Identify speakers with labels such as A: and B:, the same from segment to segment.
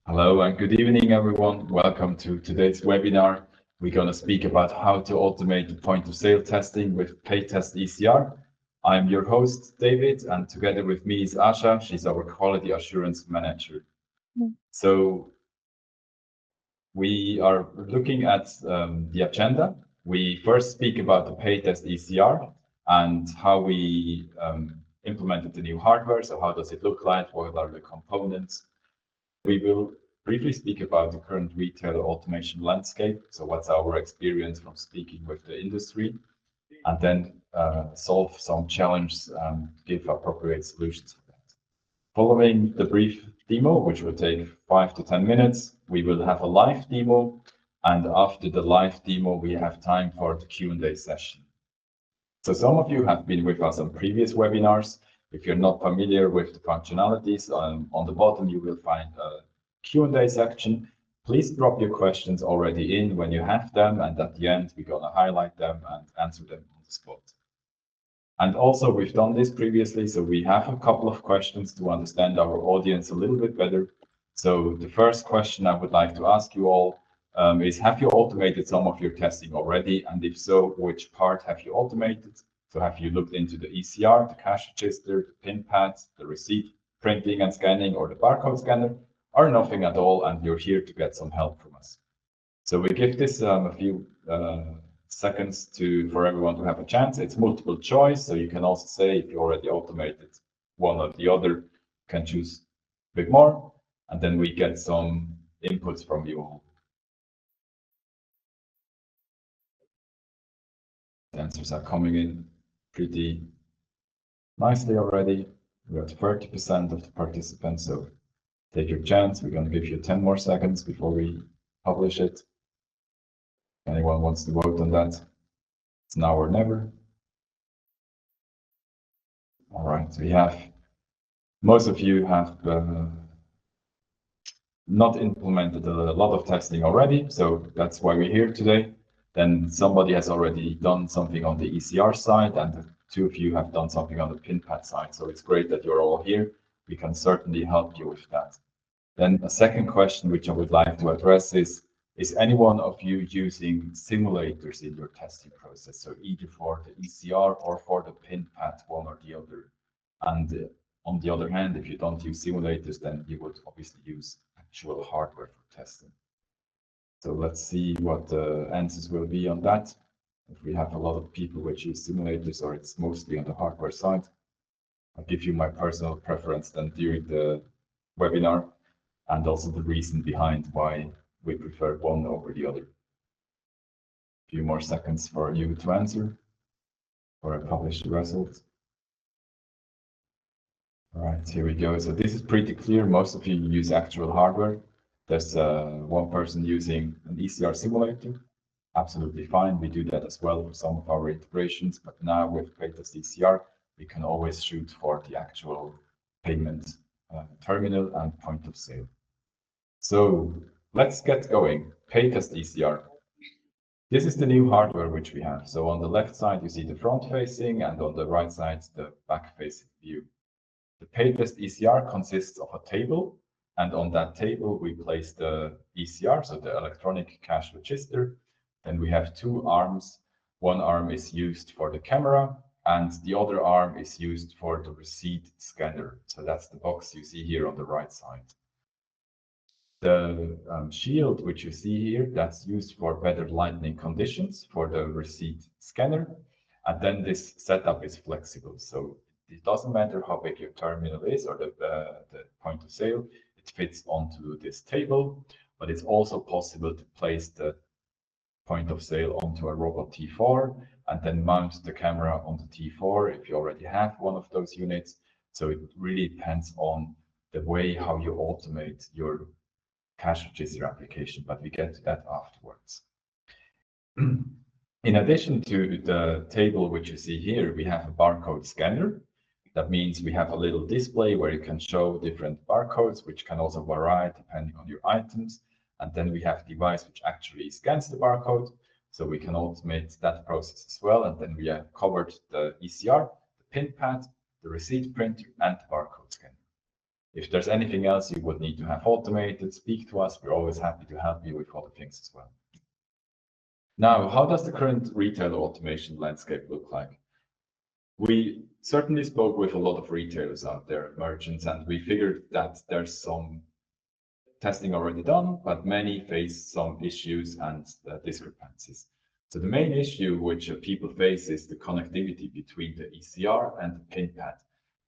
A: Hello and good evening, everyone. Welcome to today's webinar. We're going to speak about how to automate the point of sale testing with PaytestECR. I'm your host, David, and together with me is Asha. She's our quality assurance manager. So we are looking at the agenda. We first speak about the PaytestECR and how we implemented the new hardware. So how does it look like? What are the components? We will briefly speak about the current retail automation landscape. So what's our experience from speaking with the industry, and then solve some challenges and give appropriate solutions for that. Following the brief demo, which will take 5 to 10 minutes, we will have a live demo. And after the live demo, we have time for the Q&A session. So some of you have been with us on previous webinars. If you're not familiar with the functionalities, on the bottom you will find a Q&A section. Please drop your questions already in when you have them, and at the end we're going to highlight them and answer them on the spot. And also we've done this previously, so we have a couple of questions to understand our audience a little bit better. So the first question I would like to ask you all is, have you automated some of your testing already? And if so, which part have you automated? So have you looked into the ECR, the cash register, the pin pads, the receipt printing and scanning, or the barcode scanner, or nothing at all, and you're here to get some help from us? So we give this a few seconds for everyone to have a chance. It's multiple choice, so you can also say if you already automated one or the other, you can choose a bit more, and then we get some inputs from you all. The answers are coming in pretty nicely already. We're at 30% of the participants, so take your chance. We're going to give you 10 more seconds before we publish it. Anyone wants to vote on that? It's now or never. All right, we have, most of you have not implemented a lot of testing already, so that's why we're here today. Then somebody has already done something on the ECR side, and the two of you have done something on the pin pad side. So it's great that you're all here. We can certainly help you with that. Then a second question which I would like to address is any one of you using simulators in your testing process? So either for the ECR or for the pin pad, one or the other. And on the other hand, if you don't use simulators, then you would obviously use actual hardware for testing. So let's see what the answers will be on that. If we have a lot of people which use simulators, or it's mostly on the hardware side. I'll give you my personal preference then during the webinar, and also the reason behind why we prefer one over the other. A few more seconds for you to answer, or I publish the results. All right, here we go. So this is pretty clear. Most of you use actual hardware. There's one person using an ECR simulator. Absolutely fine. We do that as well for some of our integrations, but now with PaytestECR, we can always shoot for the actual payment terminal and point of sale. So let's get going. PaytestECR. This is the new hardware which we have. So on the left side, you see the front facing, and on the right side, the back facing view. The PaytestECR consists of a table, and on that table, we place the ECR, so the electronic cash register. Then we have two arms. One arm is used for the camera, and the other arm is used for the receipt scanner. So that's the box you see here on the right side. The shield, which you see here, that's used for better lighting conditions for the receipt scanner. And then this setup is flexible. So it doesn't matter how big your terminal is or the point of sale, it fits onto this table, but it's also possible to place the point of sale onto a robot T4 and then mount the camera on the T4 if you already have one of those units. So it really depends on the way how you automate your cash register application, but we get to that afterwards. In addition to the table which you see here, we have a barcode scanner. That means we have a little display where you can show different barcodes, which can also vary depending on your items. And then we have a device which actually scans the barcode, so we can automate that process as well. And then we have covered the ECR, the pin pad, the receipt printer, and the barcode scanner. If there's anything else you would need to have automated, speak to us. We're always happy to help you with other things as well. Now, how does the current retail automation landscape look like? We certainly spoke with a lot of retailers out there, merchants, and we figured that there's some testing already done, but many face some issues and discrepancies. So the main issue which people face is the connectivity between the ECR and the PIN pad.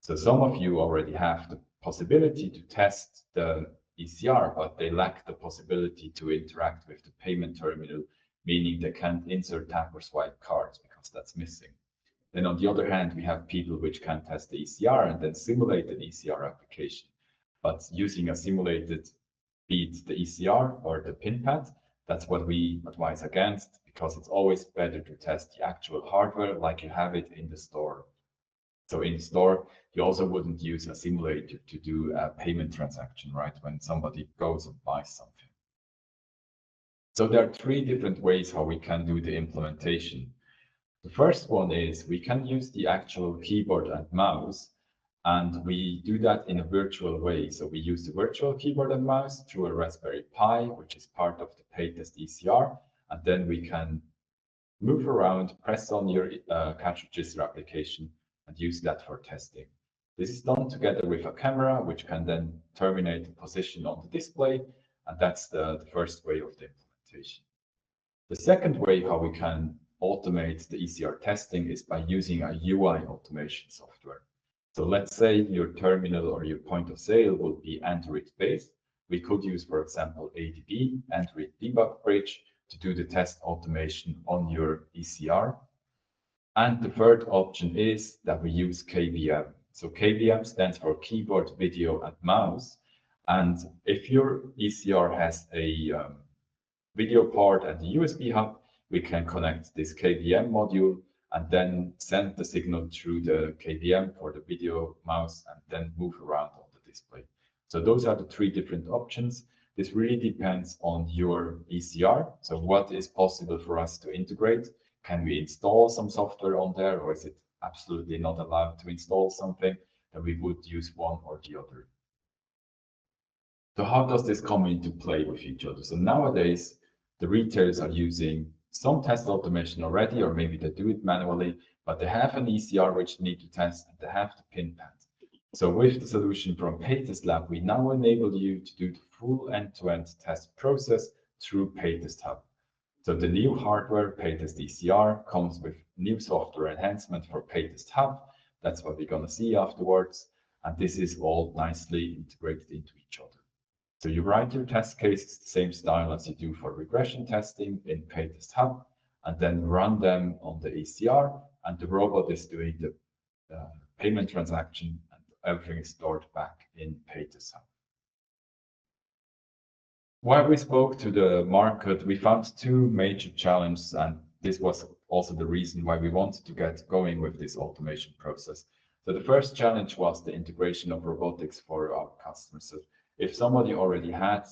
A: So some of you already have the possibility to test the ECR, but they lack the possibility to interact with the payment terminal, meaning they can't insert, tap, or swipe cards because that's missing. Then on the other hand, we have people which can test the ECR and then simulate an ECR application. But using a simulated beat the ECR or the PIN pad, that's what we advise against, because it's always better to test the actual hardware like you have it in the store. So in store, you also wouldn't use a simulator to do a payment transaction, right? When somebody goes and buys something. So there are three different ways how we can do the implementation. The first one is we can use the actual keyboard and mouse, and we do that in a virtual way. So we use the virtual keyboard and mouse through a Raspberry Pi, which is part of the PaytestECR, and then we can move around, press on your cash register application, and use that for testing. This is done together with a camera, which can then terminate the position on the display, and that's the first way of the implementation. The second way how we can automate the ECR testing is by using a UI automation software. So let's say your terminal or your point of sale will be Android-based. We could use, for example, ADB, Android Debug Bridge, to do the test automation on your ECR. And the third option is that we use KVM. So KVM stands for Keyboard, Video, and Mouse. And if your ECR has a video part and a USB hub, we can connect this KVM module and then send the signal through the KVM for the video mouse and then move around on the display. So those are the three different options. This really depends on your ECR. So what is possible for us to integrate? Can we install some software on there, or is it absolutely not allowed to install something? Then we would use one or the other. So how does this come into play with each other? So nowadays, the retailers are using some test automation already, or maybe they do it manually, but they have an ECR which they need to test, and they have the PIN pad. So with the solution from Paytest Lab, we now enable you to do the full end-to-end test process through Paytest Hub. So the new hardware, PaytestECR, comes with new software enhancement for Paytest Hub. That's what we're going to see afterwards. And this is all nicely integrated into each other. So you write your test cases the same style as you do for regression testing in Paytest Hub, and then run them on the ECR, and the robot is doing the payment transaction, and everything is stored back in Paytest Hub. While we spoke to the market, we found two major challenges, and this was also the reason why we wanted to get going with this automation process. So the first challenge was the integration of robotics for our customers. So if somebody already had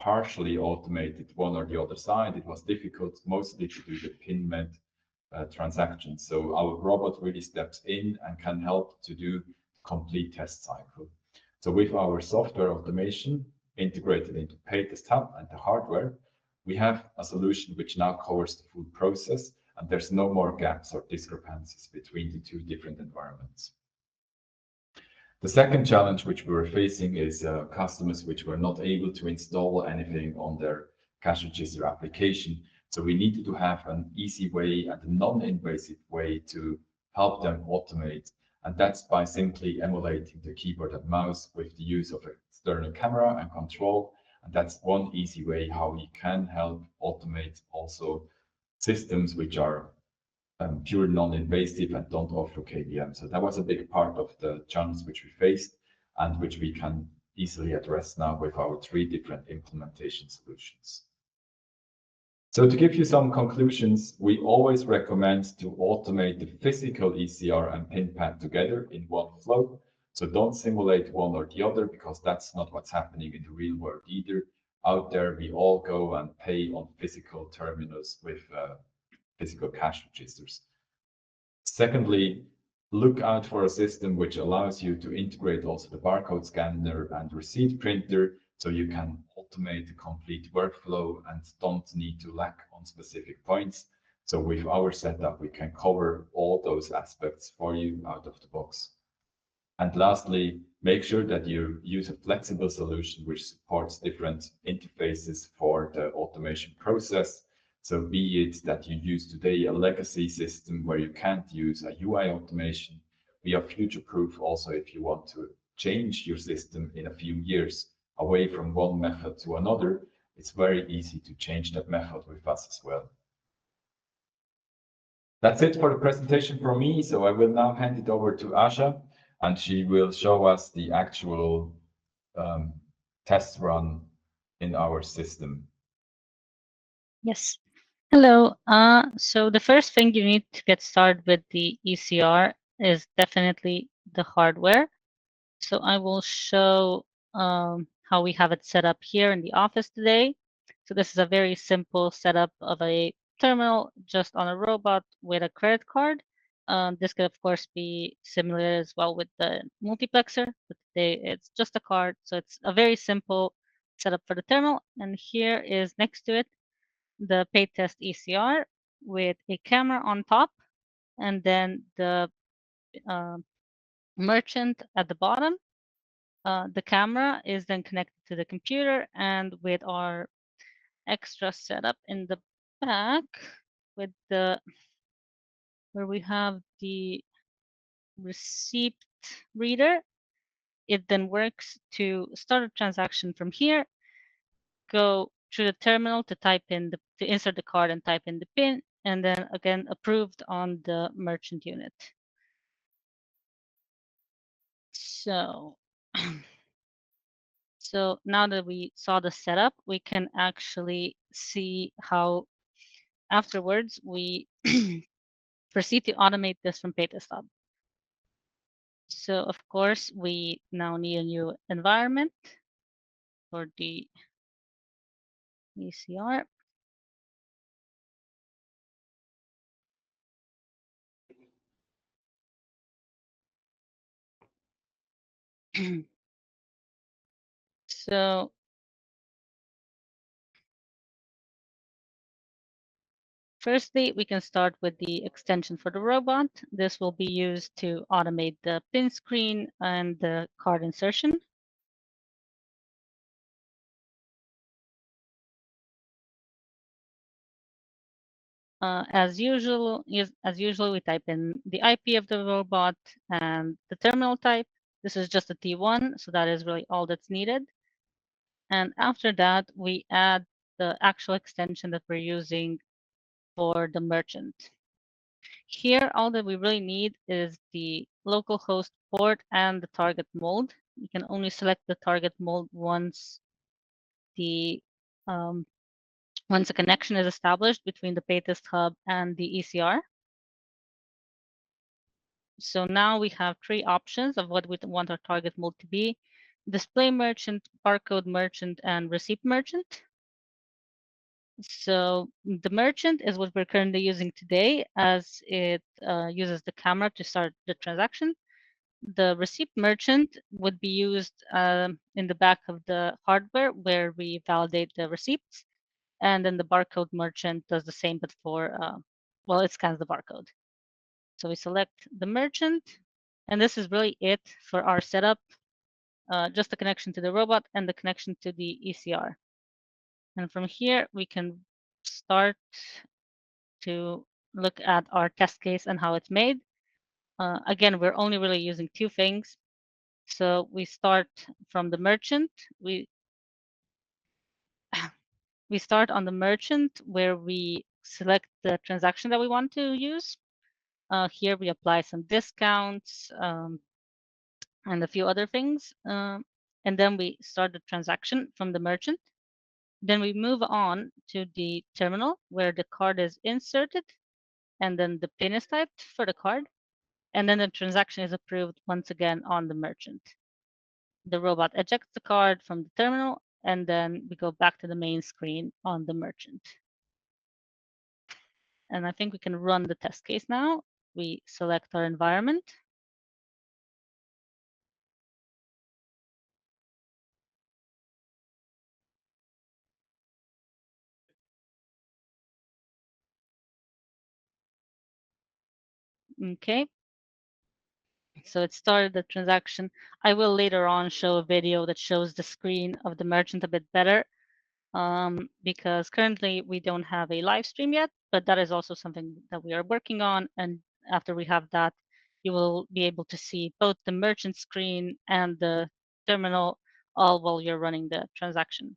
A: partially automated one or the other side, it was difficult mostly to do the payment transactions. So our robot really steps in and can help to do complete test cycle. So with our software automation integrated into Paytest Hub and the hardware, we have a solution which now covers the full process, and there's no more gaps or discrepancies between the two different environments. The second challenge which we were facing is customers which were not able to install anything on their cash register application. So we needed to have an easy way and a non-invasive way to help them automate. And that's by simply emulating the keyboard and mouse with the use of external camera and control. And that's one easy way how we can help automate also systems which are pure non-invasive and don't offer KVM. So that was a big part of the challenge which we faced and which we can easily address now with our three different implementation solutions. So to give you some conclusions, we always recommend to automate the physical ECR and PIN pad together in one flow. So don't simulate one or the other, because that's not what's happening in the real world either. Out there, we all go and pay on physical terminals with physical cash registers. Secondly, look out for a system which allows you to integrate also the barcode scanner and receipt printer, so you can automate the complete workflow and don't need to lack on specific points. So with our setup, we can cover all those aspects for you out of the box. And lastly, make sure that you use a flexible solution which supports different interfaces for the automation process. So be it that you use today a legacy system where you can't use a UI automation, we are future-proof also if you want to change your system in a few years away from one method to another. It's very easy to change that method with us as well. That's it for the presentation from me. So I will now hand it over to Asha, and she will show us the actual test run in our system.
B: Yes. Hello. So the first thing you need to get started with the ECR is definitely the hardware. So I will show how we have it set up here in the office today. So this is a very simple setup of a terminal just on a robot with a credit card. This could of course be similar as well with the multiplexer, but today it's just a card. So it's a very simple setup for the terminal. And here is next to it the PaytestECR with a camera on top, and then the merchant at the bottom. The camera is then connected to the computer, and with our extra setup in the back, with the where we have the receipt reader, it then works to start a transaction from here, go through the terminal to to insert the card and type in the PIN, and then again approved on the merchant unit. So, so now that we saw the setup, we can actually see how afterwards we proceed to automate this from PaytestHub. So of course, we now need a new environment for the ECR. So firstly, we can start with the extension for the robot. This will be used to automate the PIN screen and the card insertion. As usual, we type in the IP of the robot and the terminal type. This is just a T1, so that is really all that's needed. And after that, we add the actual extension that we're using for the merchant. Here, all that we really need is the localhost port and the target mold. You can only select the target mold once once a connection is established between the Paytest hub and the ECR. So now we have three options of what we want our target mold to be: display merchant, barcode merchant, and receipt merchant. So the merchant is what we're currently using today, as it uses the camera to start the transaction. The receipt merchant would be used in the back of the hardware where we validate the receipts. And then the barcode merchant does the same, but for, well, it scans the barcode. So we select the merchant, and this is really it for our setup, just the connection to the robot and the connection to the ECR. And from here, we can start to look at our test case and how it's made. Again, we're only really using two things. So we start from the merchant. We start on the merchant where we select the transaction that we want to use. Here we apply some discounts and a few other things. And then we start the transaction from the merchant. Then we move on to the terminal where the card is inserted, and then the PIN is typed for the card. And then the transaction is approved once again on the merchant. The robot ejects the card from the terminal, and then we go back to the main screen on the merchant. And I think we can run the test case now. we select our environment. Okay. So it started the transaction. I will later on show a video that shows the screen of the merchant a bit better, because currently we don't have a live stream yet, but that is also something that we are working on. And after we have that, you will be able to see both the merchant screen and the terminal all while you're running the transaction.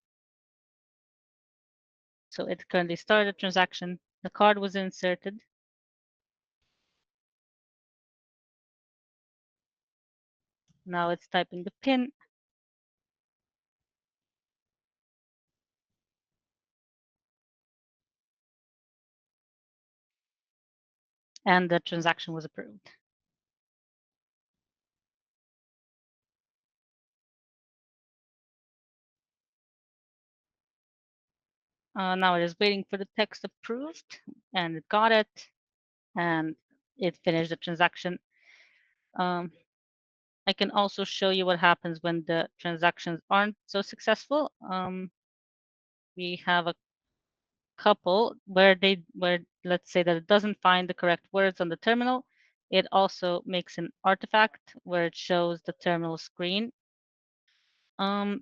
B: So it currently started a transaction. The card was inserted. Now it's typing the PIN. And the transaction was approved. Now it is waiting for the text approved, and it got it, and it finished the transaction. I can also show you what happens when the transactions aren't so successful. We have a couple where let's say that it doesn't find the correct words on the terminal. It also makes an artifact where it shows the terminal screen. I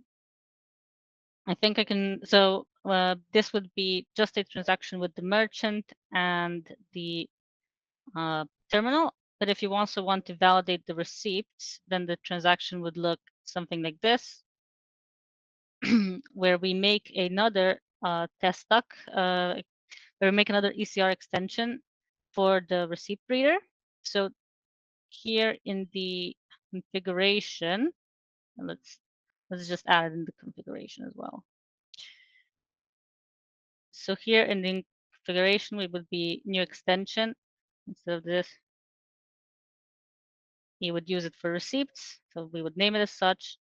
B: think I can, so this would be just a transaction with the merchant and the terminal. But if you also want to validate the receipts, then the transaction would look something like this, where we make another test duck, where we make another ECR extension for the receipt reader. So here in the configuration, let's just add it in the configuration as well. So here in the configuration, we would be new extension. Instead of this, you would use it for receipts. So we would name it as such.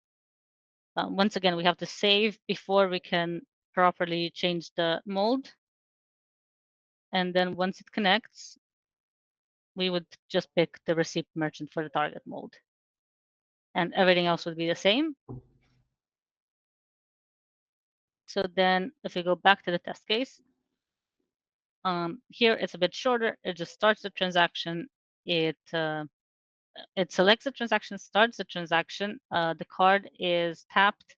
B: Once again, we have to save before we can properly change the mold. And then once it connects, we would just pick the receipt merchant for the target mold. And everything else would be the same. So then if we go back to the test case, here it's a bit shorter. It just starts the transaction. It selects the transaction, starts the transaction. The card is tapped,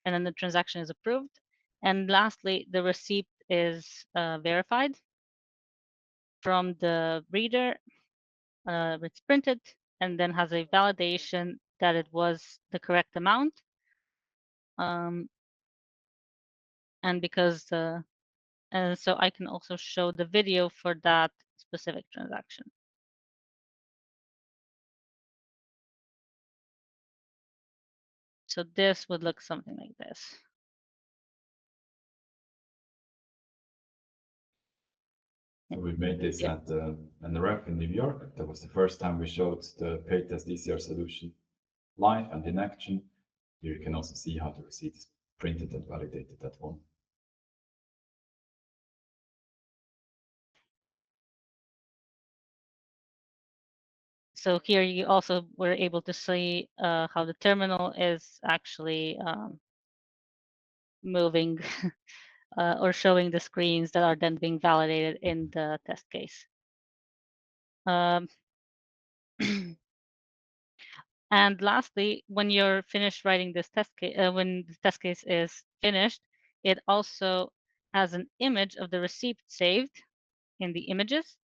B: and then the transaction is approved. And lastly, the receipt is verified from the reader. It's printed and then has a validation that it was the correct amount. And because and so I can also show the video for that specific transaction. So this would look something like this.
A: So we made this at the NRF in New York. That was the first time we showed the PaytestECR solution live and in action. Here you can also see how the receipt is printed and validated at home.
B: So here you also were able to see how the terminal is actually moving or showing the screens that are then being validated in the test case. And lastly, when you're finished writing this test case, when the test case is finished, it also has an image of the receipt saved in the images,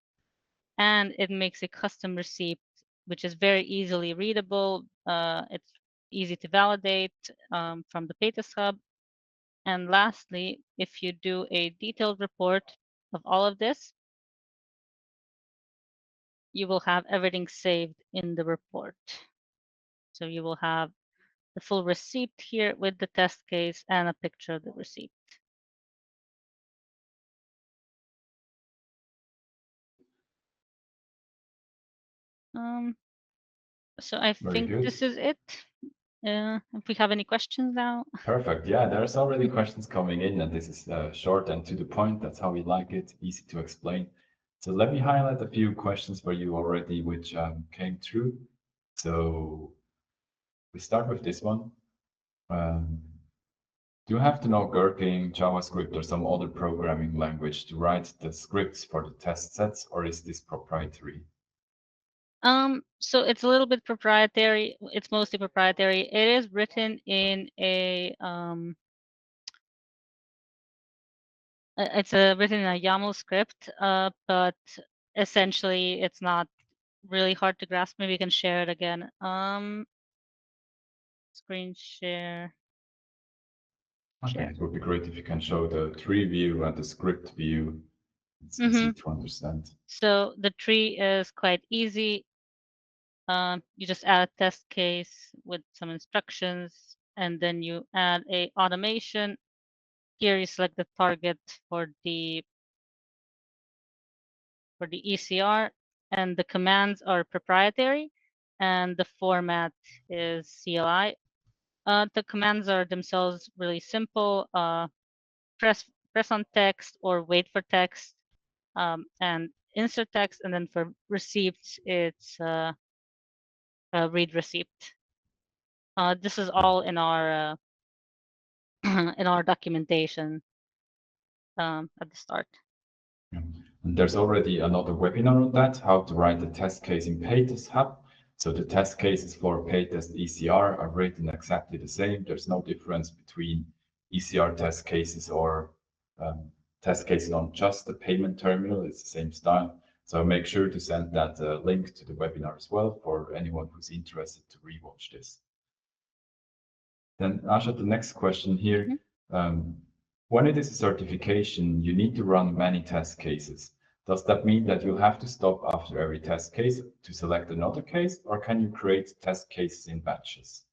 B: and it makes a custom receipt, which is very easily readable. It's easy to validate from the Paytest Hub. And lastly, if you do a detailed report of all of this, you will have everything saved in the report. So you will have the full receipt here with the test case and a picture of the receipt. So I think this is it. If we have any questions now.
A: Perfect. Yeah, there's already questions coming in, and this is short and to the point. That's how we like it, easy to explain. So let me highlight a few questions for you already, which came through. So we start with this one. Do you have to know Gherkin, JavaScript, or some other programming language to write the scripts for the test sets, or is this proprietary?
B: So it's a little bit proprietary. It's mostly proprietary. It is written in a written in a YAML script, but essentially it's not really hard to grasp. Maybe you can share it again. Screen share.
A: I think it would be great if you can show the tree view and the script view. It's easy to understand.
B: So the tree is quite easy. You just add a test case with some instructions, and then you add a automation. Here you select the target for the ECR, and the commands are proprietary, and the format is CLI. The commands are themselves really simple. Press on text or wait for text, and insert text, and then for receipts, it's read receipt. This is all in our in our documentation at the start.
A: And there's already another webinar on that, how to write a test case in Paytest Hub. So the test cases for PaytestECR are written exactly the same. There's no difference between ECR test cases or test cases on just the payment terminal. It's the same style. So make sure to send that link to the webinar as well for anyone who's interested to rewatch this. Then Asha, the next question here. When it is a certification, you need to run many test cases. Does that mean that you'll have to stop after every test case to select another case, or can you create test cases in batches?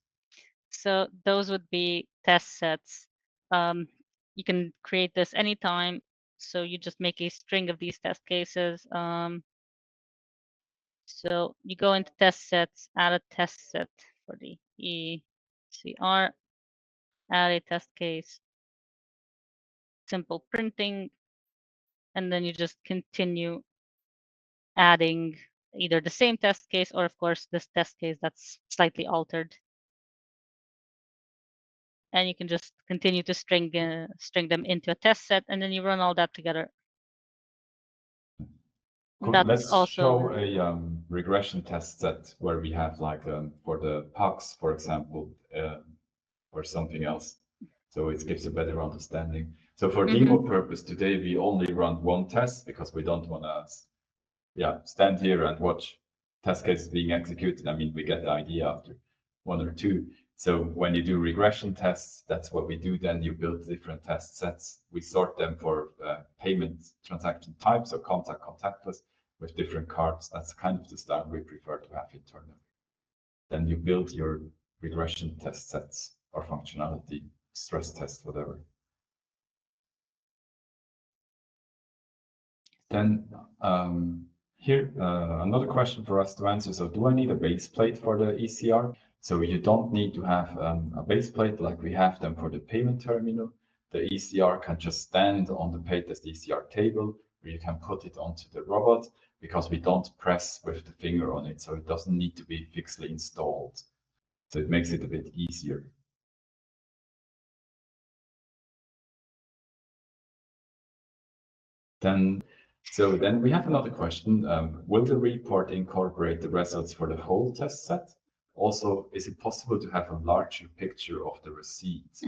B: So those would be test sets. You can create this anytime. So you just make a string of these test cases. So you go into test sets, add a test set for the ECR, add a test case, simple printing, and then you just continue adding either the same test case or, of course, this test case that's slightly altered. And you can just continue to string them into a test set, and then you run all that together.
A: Cool. Let's show a regression test set where we have like for the pucks, for example, or something else. So it gives a better understanding. So for demo purpose today, we only run one test because we don't want to stand here and watch test cases being executed. I mean, we get the idea after one or two. So when you do regression tests, that's what we do. Then you build different test sets. We sort them for payment transaction types, or contactless, with different cards. That's kind of the style we prefer to have internally. Then you build your regression test sets or functionality, stress test, whatever. Then here, another question for us to answer. So do I need a base plate for the ECR? So you don't need to have a base plate like we have them for the payment terminal. The ECR can just stand on the PaytestECR table, or you can put it onto the robot, because we don't press with the finger on it. So it doesn't need to be fixedly installed. So it makes it a bit easier. Then we have another question. Will the report incorporate the results for the whole test set? Also, is it possible to have a larger picture of the receipt?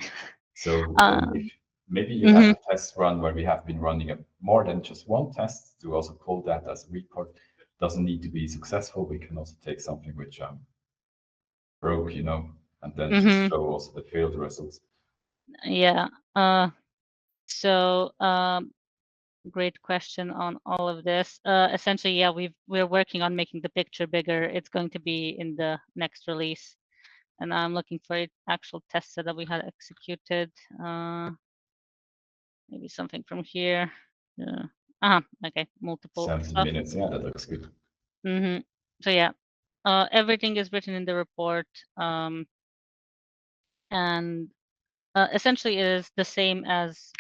A: So if maybe you have a test run where we have been running more than just one test, to also pull that as a report. Doesn't need to be successful. We can also take something which broke, and then just show also the failed results.
B: Yeah. So great question on all of this. Essentially, yeah, we're working on making the picture bigger. It's going to be in the next release, and I'm looking for an actual test set that we had executed. Maybe something from here. Okay, multiple
A: 70
B: stuff.
A: minutes. Yeah, that looks good.
B: So yeah, everything is written in the report, and essentially it is the same as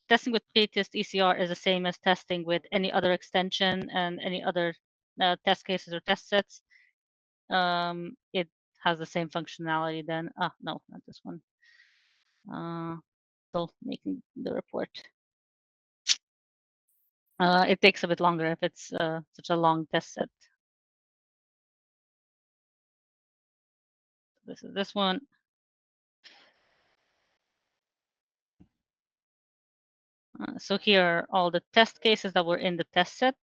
B: testing with PaytestECR is the same as testing with any other extension and any other test cases or test sets. It has the same functionality then. No, not this one. Still making the report. It takes a bit longer if it's such a long test set. This is this one. So here are all the test cases that were in the test set.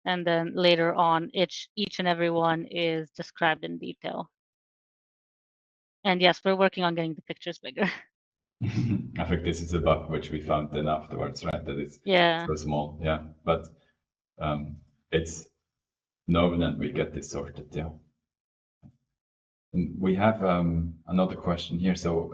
B: And then later on, each and every one is described in detail. And yes, we're working on getting the pictures bigger.
A: I think this is a bug which we found then afterwards, right? That it's so small, yeah. But it's known and we get this sorted, yeah. And we have another question here. So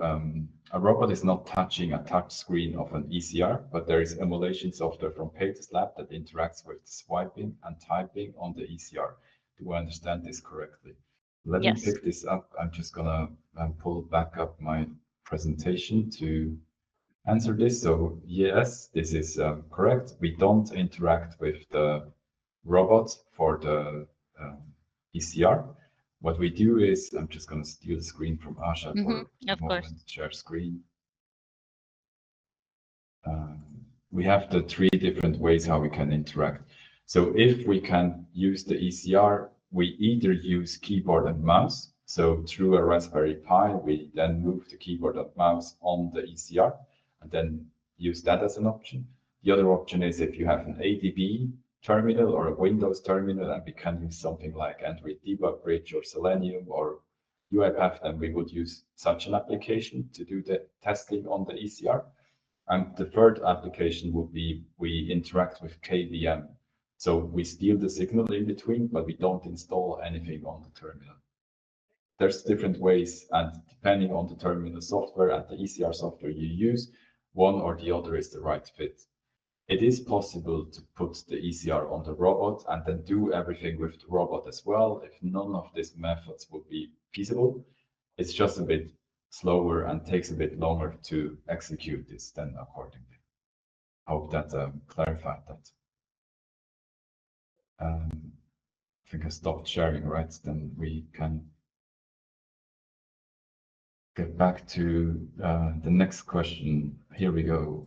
A: a robot is not touching a touch screen of an ECR, but there is emulation software from Paytest Lab that interacts with swiping and typing on the ECR. Do I understand this correctly? Let me pick this up. I'm just gonna pull back up my presentation to answer this. So yes, this is correct. We don't interact with the robot for the ECR. What we do is, I'm just going to steal the screen from Asha for a moment, share screen. We have the 3 different ways how we can interact. So if we can use the ECR, we either use keyboard and mouse. So through a Raspberry Pi, we then move the keyboard and mouse on the ECR and then use that as an option. The other option is if you have an ADB terminal or a Windows terminal, and we can use something like Android Debug Bridge or Selenium or UiPath, then we would use such an application to do the testing on the ECR. And the third application would be we interact with KVM. So we steal the signal in between, but we don't install anything on the terminal. There's different ways, and depending on the terminal software and the ECR software you use, one or the other is the right fit. It is possible to put the ECR on the robot and then do everything with the robot as well. If none of these methods would be feasible, it's just a bit slower and takes a bit longer to execute this then accordingly. I hope that clarified that. I think I stopped sharing, right? Then we can get back to the next question. Here we go.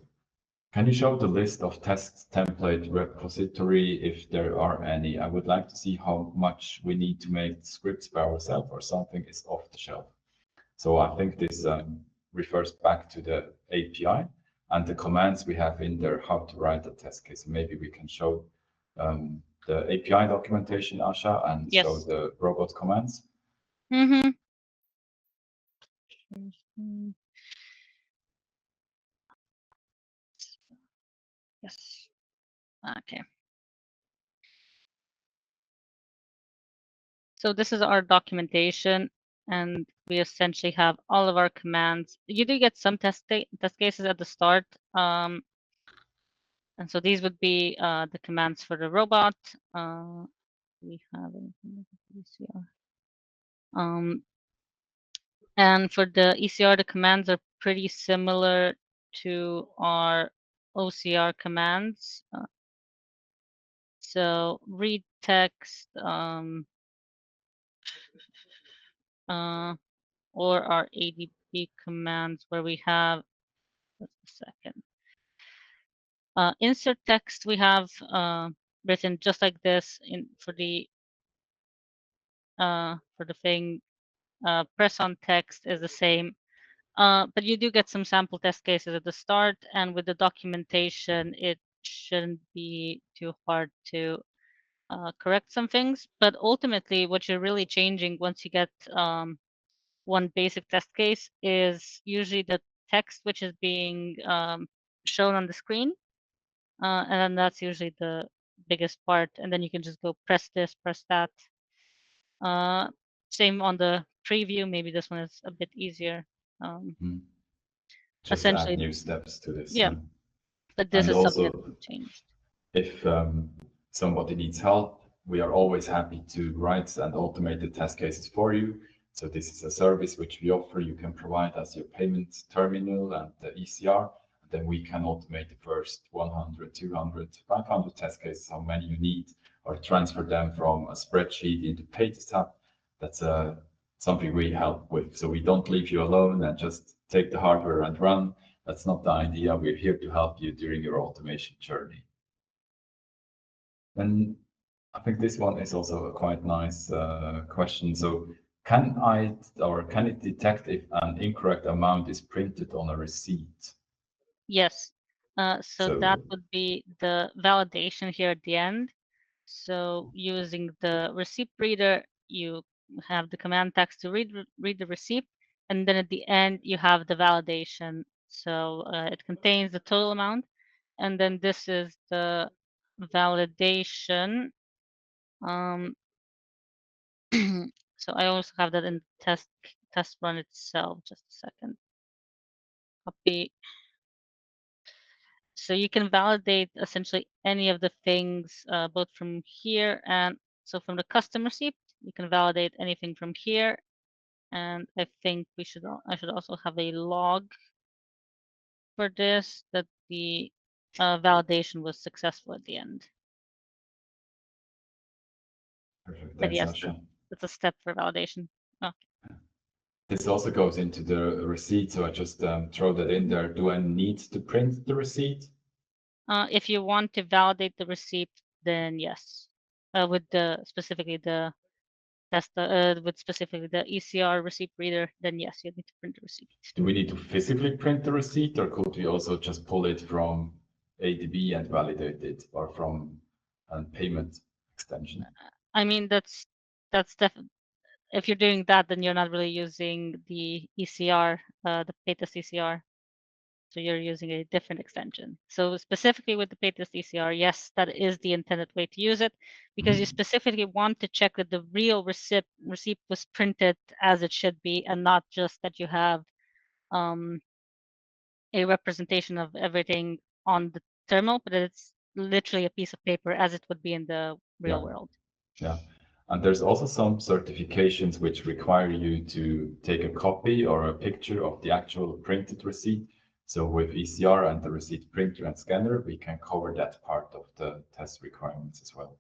A: Can you show the list of test template repository if there are any? I would like to see how much we need to make scripts by ourselves or something is off the shelf. So I think this refers back to the API and the commands we have in there, how to write a test case. Maybe we can show the API documentation, Asha, and show the robot commands.
B: Yes. Okay. So this is our documentation, and we essentially have all of our commands. You do get some test cases at the start. And so these would be the commands for the robot. We have ECR. And for the ECR, the commands are pretty similar to our OCR commands. So read text or our ADB commands where we have, just a second. Insert text we have written just like this for the thing. Press on text is the same. But you do get some sample test cases at the start, and with the documentation, it shouldn't be too hard to correct some things. But ultimately, what you're really changing once you get one basic test case is usually the text which is being shown on the screen. And then that's usually the biggest part. And then you can just go press this, press that. Same on the preview. Maybe this one is a bit easier.
A: Just add new steps to this.
B: Yeah, but this is something that changed.
A: If somebody needs help, we are always happy to write and automate the test cases for you. So this is a service which we offer. You can provide as your payment terminal and the ECR, and then we can automate the first 100, 200, 500 test cases, how many you need, or transfer them from a spreadsheet into PaytestECR. That's something we help with. So we don't leave you alone and just take the hardware and run. That's not the idea. We're here to help you during your automation journey. And I think this one is also a quite nice question. So can it detect if an incorrect amount is printed on a receipt?
B: Yes. So that would be the validation here at the end. So using the receipt reader, you have the command text to read the receipt, and then at the end you have the validation. So it contains the total amount, and then this is the validation. So I also have that in the test run itself. Just a second. Copy. So you can validate essentially any of the things, both from here and so from the custom receipt, you can validate anything from here. And I think I should also have a log for this, that the validation was successful at the end.
A: Perfect.
B: But
A: Thanks,
B: yes,
A: Sasha.
B: that's a step for validation. Oh.
A: This also goes into the receipt, so I just throw that in there. Do I need to print the receipt?
B: If you want to validate the receipt, then yes. With specifically the ECR receipt reader, then yes, you need to print the receipt.
A: Do we need to physically print the receipt, or could we also just pull it from ADB and validate it, or from a payment extension?
B: I mean, that's definitely, if you're doing that, then you're not really using the ECR, the PaytestECR. So you're using a different extension. So specifically with the PaytestECR, yes, that is the intended way to use it, because you specifically want to check that the real receipt was printed as it should be, and not just that you have a representation of everything on the terminal, but it's literally a piece of paper as it would be in the real world.
A: Yeah. And there's also some certifications which require you to take a copy or a picture of the actual printed receipt. So with ECR and the receipt printer and scanner, we can cover that part of the test requirements as well.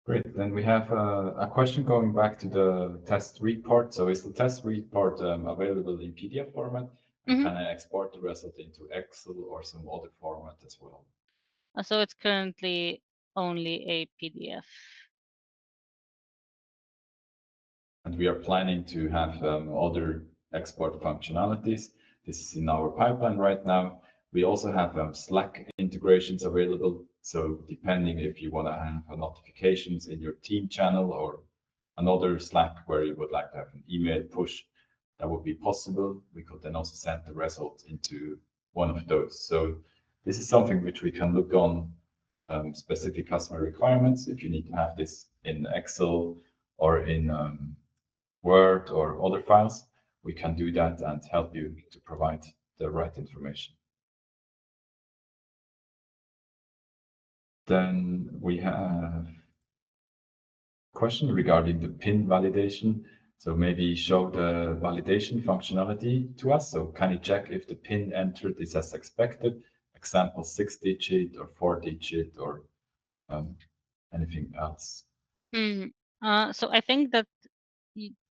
A: Great. Then we have a question going back to the test report. So is the test report available in PDF format? And can I export the result into Excel or some other format as well?
B: So it's currently only a PDF.
A: And we are planning to have other export functionalities. This is in our pipeline right now. We also have Slack integrations available. So depending if you want to have notifications in your team channel or another Slack where you would like to have an email push, that would be possible. We could then also send the result into one of those. So this is something which we can look on specific customer requirements. If you need to have this in Excel or in Word or other files, we can do that and help you to provide the right information. Then we have a question regarding the PIN validation. So maybe show the validation functionality to us. So can you check if the PIN entered is as expected? Example 6-digit or 4-digit or anything else?
B: So I think that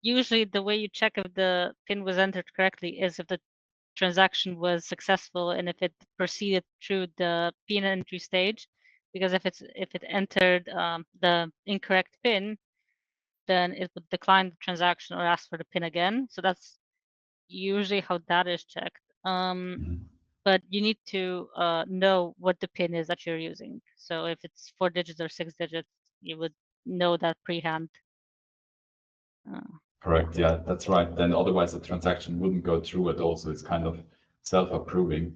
B: usually the way you check if the PIN was entered correctly is if the transaction was successful and if it proceeded through the PIN entry stage. Because if it entered the incorrect PIN, then it would decline the transaction or ask for the PIN again. So that's usually how that is checked. But you need to know what the PIN is that you're using. So if it's 4 digits or 6 digits, you would know that pre-hand.
A: Correct. Yeah, that's right. Then otherwise the transaction wouldn't go through at all. So it's kind of self-approving.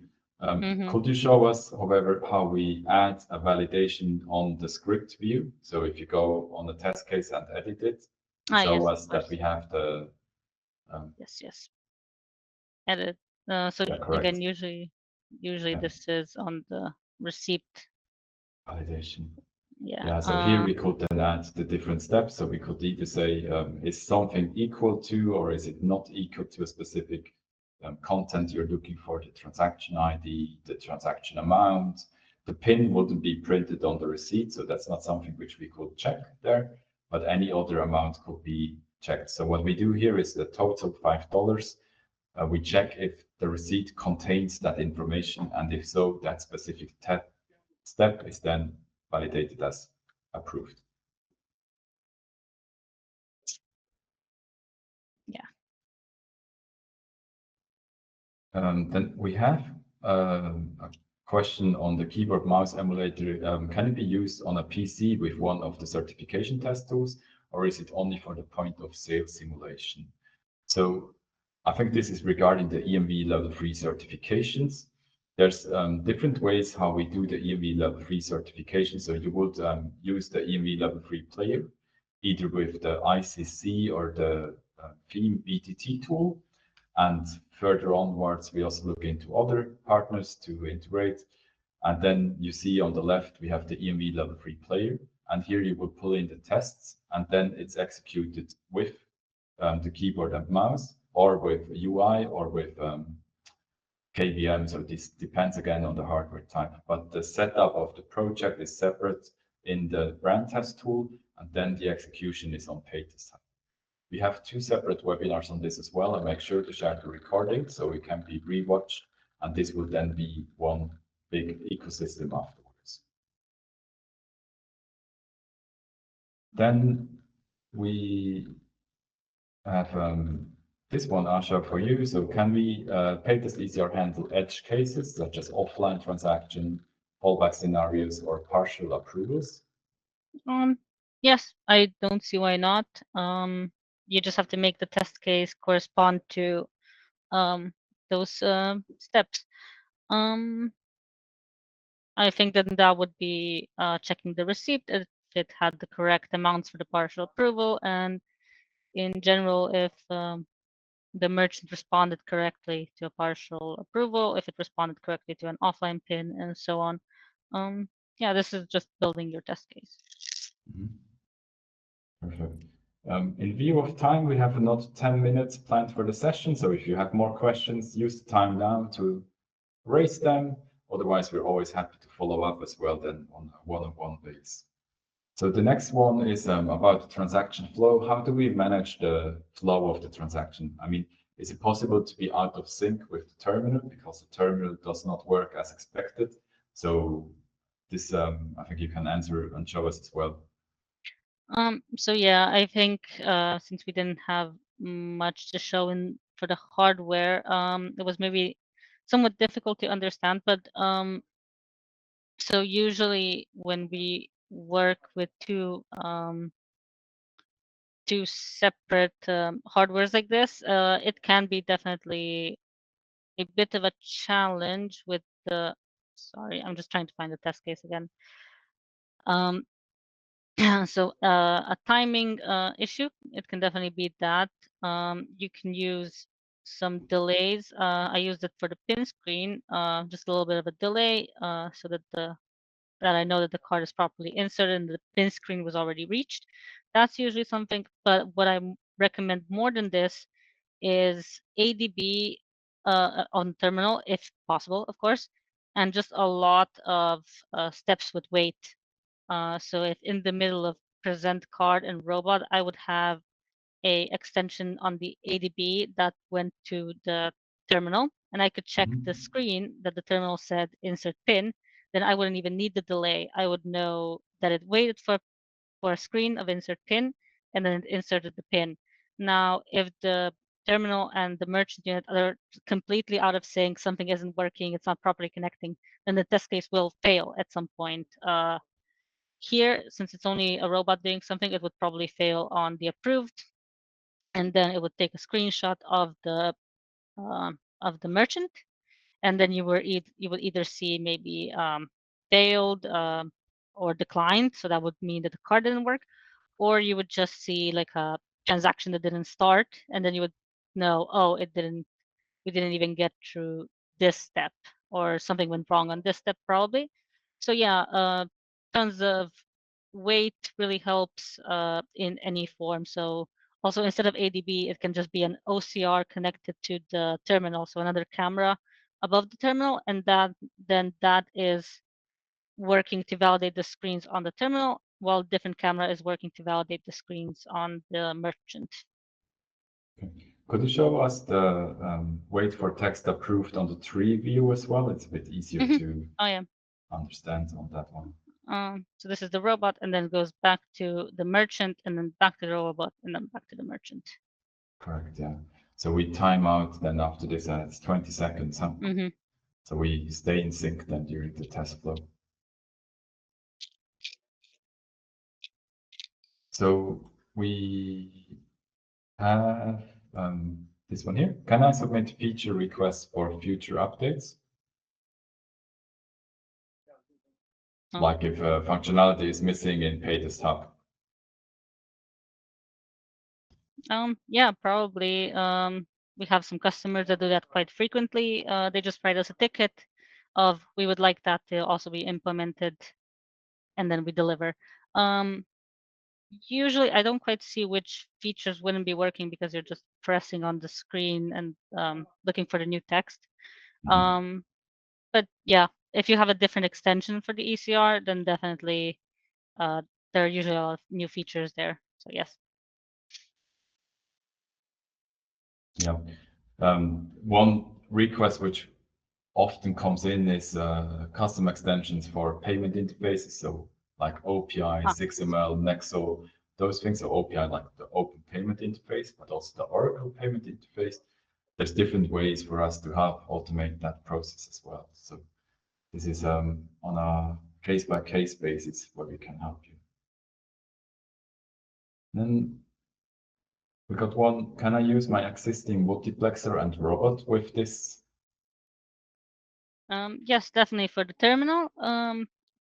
A: Could you show us, however, how we add a validation on the script view? So if you go on the test case and edit it, show us that we have the
B: yes. Edit. So again, usually this is on the receipt
A: validation.
B: Yeah.
A: Yeah. So here we could then add the different steps. So we could either say, is something equal to, or is it not equal to a specific content you're looking for, the transaction ID, the transaction amount. The PIN wouldn't be printed on the receipt, so that's not something which we could check there, but any other amount could be checked. So what we do here is the total $5. We check if the receipt contains that information, and if so, that specific step is then validated as approved.
B: Yeah.
A: Then we have a question on the keyboard mouse emulator. Can it be used on a PC with one of the certification test tools, or is it only for the point of sale simulation? So I think this is regarding the EMV level 3 certifications. There's different ways how we do the EMV level 3 certification. So you would use the EMV level 3 player, either with the ICC or the theme BTT tool. And further onwards, we also look into other partners to integrate. And then you see on the left, we have the EMV level 3 player. And here you will pull in the tests, and then it's executed with the keyboard and mouse, or with UI, or with KVM. So this depends again on the hardware type. But the setup of the project is separate in the brand test tool, and then the execution is on PaytestECR. We have 2 separate webinars on this as well, and make sure to share the recording so it can be rewatched, and this will then be one big ecosystem afterwards. Then we have this one, Asha, for you. So can we PaytestECR handle edge cases such as offline transaction, fallback scenarios, or partial approvals?
B: Yes, I don't see why not. You just have to make the test case correspond to those steps. I think that would be checking the receipt if it had the correct amounts for the partial approval, and in general, if the merchant responded correctly to a partial approval, if it responded correctly to an offline PIN, and so on. Yeah, this is just building your test case.
A: Perfect. In view of time, we have another 10 minutes planned for the session. So if you have more questions, use the time now to raise them. Otherwise, we're always happy to follow up as well then on a one-on-one basis. So the next one is about the transaction flow. How do we manage the flow of the transaction? I mean, is it possible to be out of sync with the terminal because the terminal does not work as expected? So this, I think you can answer and show us as well.
B: So yeah, I think since we didn't have much to show in for the hardware, it was maybe somewhat difficult to understand. But so usually when we work with two separate hardwares like this, it can be definitely a bit of a challenge with the. Sorry, I'm just trying to find the test case again. So a timing issue, it can definitely be that. You can use some delays. I used it for the pin screen, just a little bit of a delay, so that I know that the card is properly inserted and the pin screen was already reached. That's usually something. But what I recommend more than this is ADB on terminal, if possible, of course, and just a lot of steps with wait. So if in the middle of present card and robot, I would have a extension on the ADB that went to the terminal, and I could check the screen that the terminal said insert pin, then I wouldn't even need the delay. I would know that it waited for a screen of insert pin, and then it inserted the pin. Now, if the terminal and the merchant unit are completely out of sync, something isn't working, it's not properly connecting, then the test case will fail at some point. Here, since it's only a robot doing something, it would probably fail on the approved, and then it would take a screenshot of the merchant, and then you would either see maybe failed or declined, so that would mean that the card didn't work, or you would just see like a transaction that didn't start, and then you would know, oh, we didn't even get through this step, or something went wrong on this step probably. So yeah, tons of wait really helps in any form. So Also, instead of ADB, it can just be an OCR connected to the terminal, so another camera above the terminal, and that is working to validate the screens on the terminal, while different camera is working to validate the screens on the merchant.
A: Could you show us the wait for text approved on the tree view as well? It's a bit easier to understand on that one.
B: So this is the robot, and then goes back to the merchant, and then back to the robot, and then back to the merchant.
A: Correct, yeah. So we time out then after this, and it's 20 seconds, huh? So we stay in sync then during the test flow. So we have this one here. Can I submit feature requests for future updates? Like if functionality is missing in Paytest Hub.
B: Yeah, probably. We have some customers that do that quite frequently. They just write us a ticket of we would like that to also be implemented, and then we deliver. Usually, I don't quite see which features wouldn't be working because you're just pressing on the screen and looking for the new text. But yeah, if you have a different extension for the ECR, then definitely there are usually a lot of new features there. So yes.
A: Yeah. One request which often comes in is custom extensions for payment interfaces. So like OPI, 6ML, Nexo, those things. So OPI, like the Open Payment Interface, but also the Oracle Payment Interface. There's different ways for us to automate that process as well. So this is on a case-by-case basis where we can help you. Then we got one, can I use my existing multiplexer and robot with this?
B: Yes, definitely for the terminal.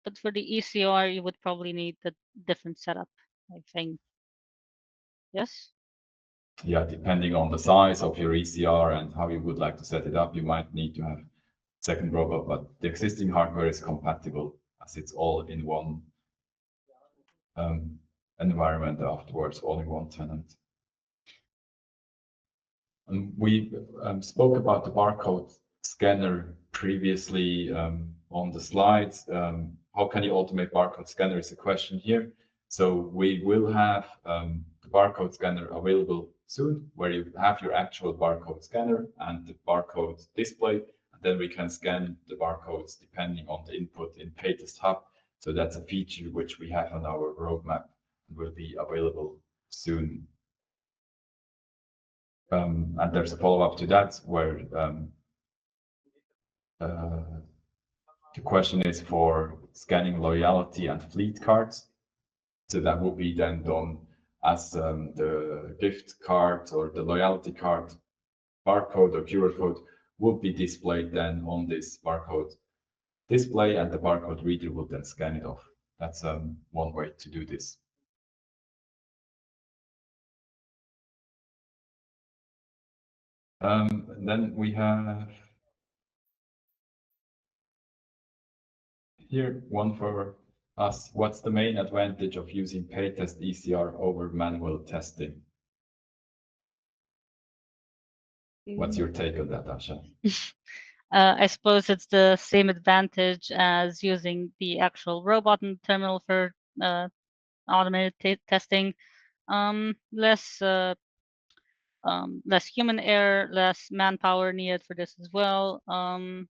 B: But for the ECR, you would probably need a different setup, I think. Yes?
A: Yeah, depending on the size of your ECR and how you would like to set it up, you might need to have a second robot, but the existing hardware is compatible as it's all in one environment afterwards, all in one tenant. And we spoke about the barcode scanner previously on the slides. How can you automate barcode scanner is a question here. So we will have the barcode scanner available soon, where you have your actual barcode scanner and the barcode display, and then we can scan the barcodes depending on the input in Paytest Hub. So that's a feature which we have on our roadmap and will be available soon. And there's a follow-up to that where the question is for scanning loyalty and fleet cards. So that will be then done as the gift card or the loyalty card barcode or QR code will be displayed then on this barcode display, and the barcode reader will then scan it off. That's one way to do this. And then we have here one for us. What's the main advantage of using PaytestECR over manual testing? What's your take on that, Asha?
B: I suppose it's the same advantage as using the actual robot in the terminal for automated testing. Less human error, less manpower needed for this as well. And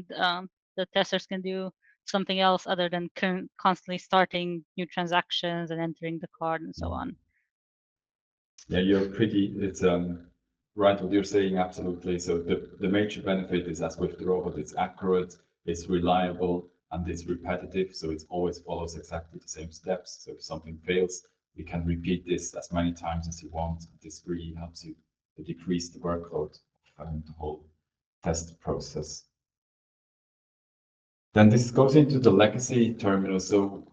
B: the testers can do something else other than constantly starting new transactions and entering the card and so on.
A: Yeah, it's right what you're saying, absolutely. So the major benefit is, as with the robot, it's accurate, it's reliable, and it's repetitive. So it always follows exactly the same steps. So if something fails, you can repeat this as many times as you want. This really helps you to decrease the workload of the whole test process. Then this goes into the legacy terminal. So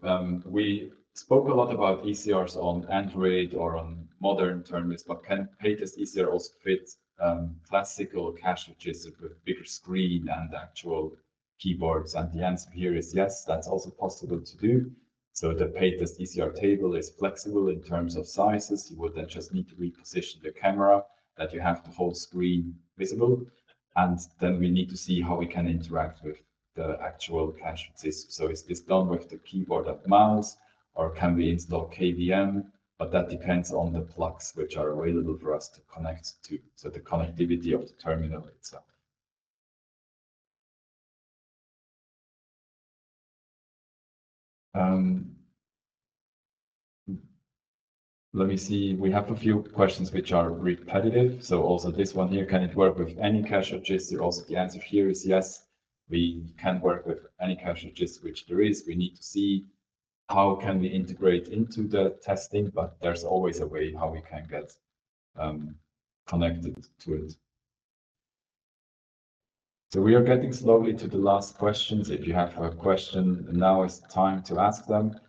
A: we spoke a lot about ECRs on Android or on modern terminals, but can PaytestECR also fit classical cash registers with bigger screen and actual keyboards? And the answer here is yes, that's also possible to do. So the PaytestECR table is flexible in terms of sizes. You would then just need to reposition the camera that you have the whole screen visible. And then we need to see how we can interact with the actual cache system. So is this done with the keyboard and mouse, or can we install KVM? But that depends on the plugs which are available for us to connect to. So the connectivity of the terminal itself. Let me see, we have a few questions which are repetitive. So also this one here, can it work with any cache register? Also the answer here is yes, we can work with any cache register which there is. We need to see how can we integrate into the testing, but there's always a way how we can get connected to it. So we are getting slowly to the last questions. If you have a question, now is the time to ask them.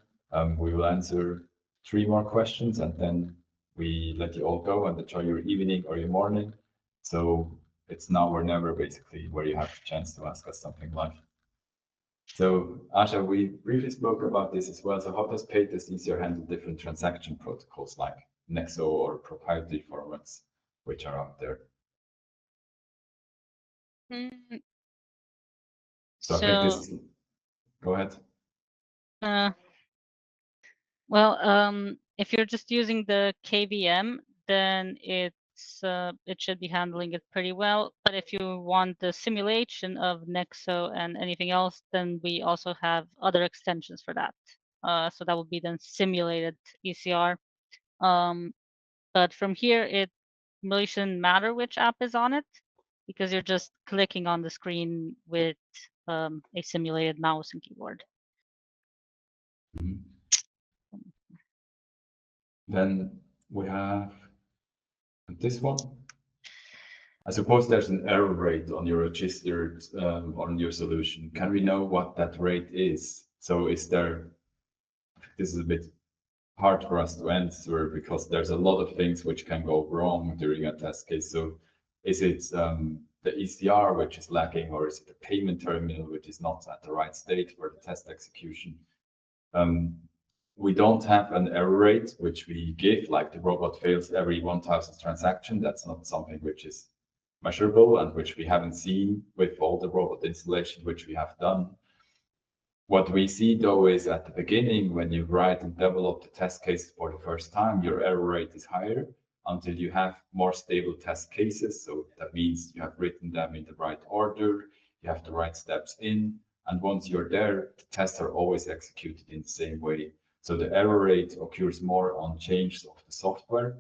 A: We will answer 3 more questions and then we let you all go and enjoy your evening or your morning. So it's now or never basically where you have the chance to ask us something live. So Asha, we briefly spoke about this as well. So how does PaytestECR handle different transaction protocols like Nexo or proprietary formats which are out there? So I think this is, go ahead.
B: Well, if you're just using the KVM, then it should be handling it pretty well. But if you want the simulation of Nexo and anything else, then we also have other extensions for that. So that would be then simulated ECR. But from here, it really shouldn't matter which app is on it, because you're just clicking on the screen with a simulated mouse and keyboard.
A: Then we have this one. I suppose there's an error rate on your registered on your solution. Can we know what that rate is? So is there, this is a bit hard for us to answer because there's a lot of things which can go wrong during a test case. So is it the ECR which is lacking, or is it the payment terminal which is not at the right state for the test execution? We don't have an error rate which we give, like the robot fails every 1,000 transaction. That's not something which is measurable and which we haven't seen with all the robot installation which we have done. What we see though is at the beginning, when you write and develop the test cases for the first time, your error rate is higher until you have more stable test cases. So that means you have written them in the right order, you have the right steps in, and once you're there, the tests are always executed in the same way. So the error rate occurs more on change of the software,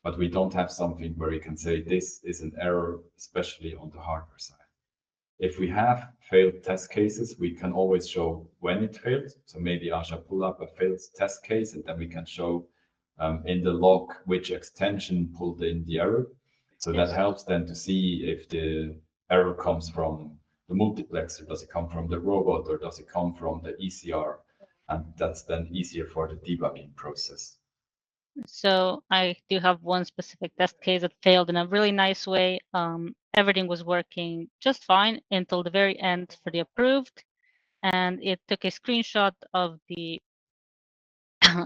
A: but we don't have something where you can say this is an error, especially on the hardware side. If we have failed test cases, we can always show when it failed. So maybe Asha pull up a failed test case, and then we can show in the log which extension pulled in the error. So that helps then to see if the error comes from the multiplexer, does it come from the robot, or does it come from the ECR? And that's then easier for the debugging process.
B: So I do have one specific test case that failed in a really nice way. Everything was working just fine until the very end for the approved, and it took a screenshot of the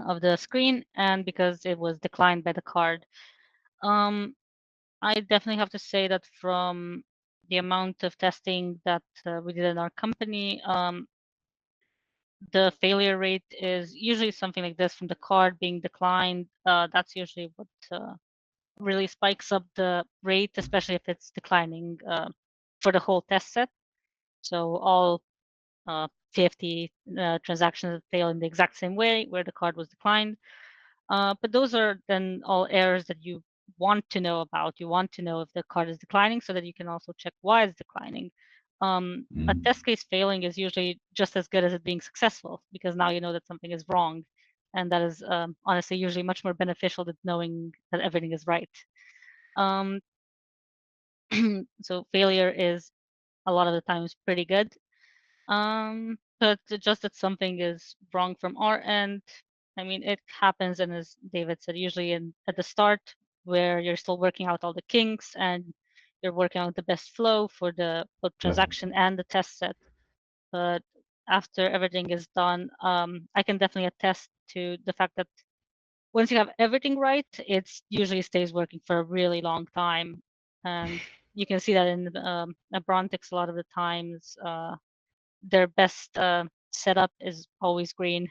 B: of the screen, and because it was declined by the card. I definitely have to say that from the amount of testing that we did in our company, the failure rate is usually something like this, from the card being declined. That's usually what really spikes up the rate, especially if it's declining for the whole test set. So all 50 transactions that fail in the exact same way where the card was declined. But those are then all errors that you want to know about. You want to know if the card is declining so that you can also check why it's declining. A test case failing is usually just as good as it being successful, because now you know that something is wrong. And that is honestly usually much more beneficial than knowing that everything is right. So failure is a lot of the times pretty good. But just that something is wrong from our end, I mean, it happens, and as David said, usually at the start, where you're still working out all the kinks and you're working out the best flow for the both transaction and the test set. But after everything is done, I can definitely attest to the fact that once you have everything right, it usually stays working for a really long time. And you can see that in Abrontics a lot of the times, their best setup is always green.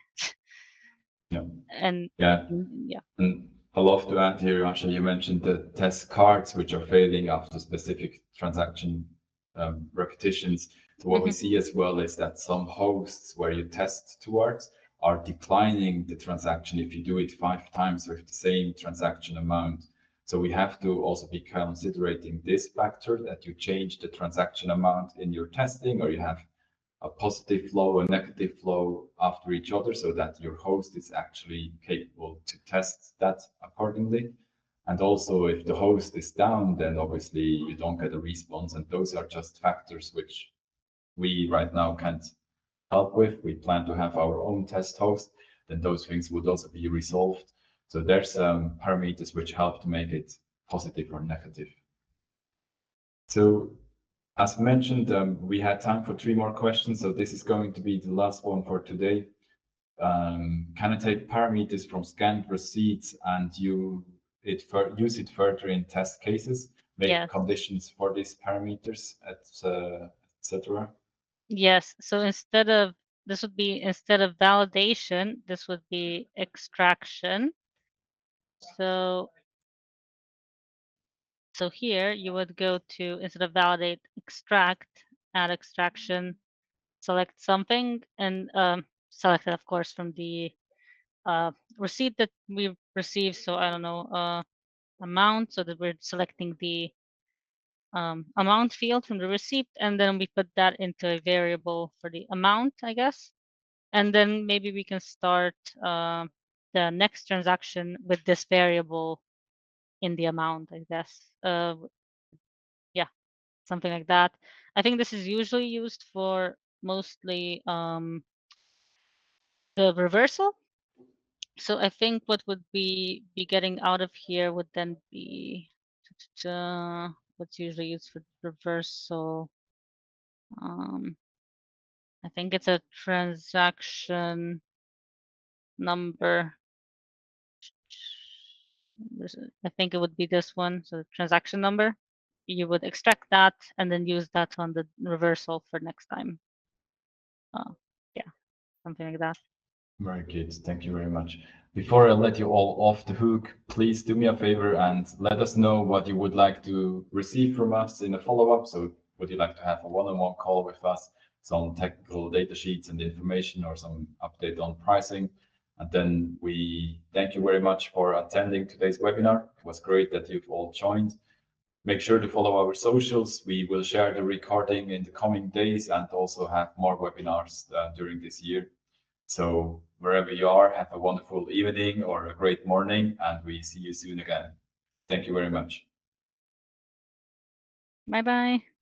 A: Yeah.
B: And
A: Yeah.
B: yeah.
A: And I love to add here, actually, you mentioned the test cards, which are failing after specific transaction repetitions. So what we see as well is that some hosts where you test towards are declining the transaction if you do it 5 times with the same transaction amount. So we have to also be considering this factor, that you change the transaction amount in your testing, or you have a positive flow, a negative flow after each other, so that your host is actually capable to test that accordingly. And also, if the host is down, then obviously you don't get a response. And those are just factors which we right now can't help with. We plan to have our own test host, then those things would also be resolved. So there's parameters which help to make it positive or negative. So as mentioned, we had time for 3 more questions, so this is going to be the last one for today. Can I take parameters from scanned receipts and use it further in test cases, make conditions for these parameters, etc.?
B: Yes. So instead of validation, this would be extraction. So here you would go to, instead of validate, extract, add extraction, select something, and select it, of course, from the receipt that we received. So I don't know, amount, so that we're selecting the amount field from the receipt, and then we put that into a variable for the amount, I guess. And then maybe we can start the next transaction with this variable in the amount, I guess. Yeah, something like that. I think this is usually used for mostly the reversal. So I think what would be getting out of here would then be what's usually used for reversal. I think it's a transaction number. I think it would be this one. So transaction number. You would extract that and then use that on the reversal for next time. Yeah, something like that.
A: Very good. Thank you very much. Before I let you all off the hook, please do me a favor and let us know what you would like to receive from us in a follow-up. So would you like to have a one-on-one call with us, some technical data sheets and information, or some update on pricing? And then we thank you very much for attending today's webinar. It was great that you've all joined. Make sure to follow our socials. We will share the recording in the coming days and also have more webinars during this year. So wherever you are, have a wonderful evening or a great morning, and we see you soon again. Thank you very much.
B: Bye-bye.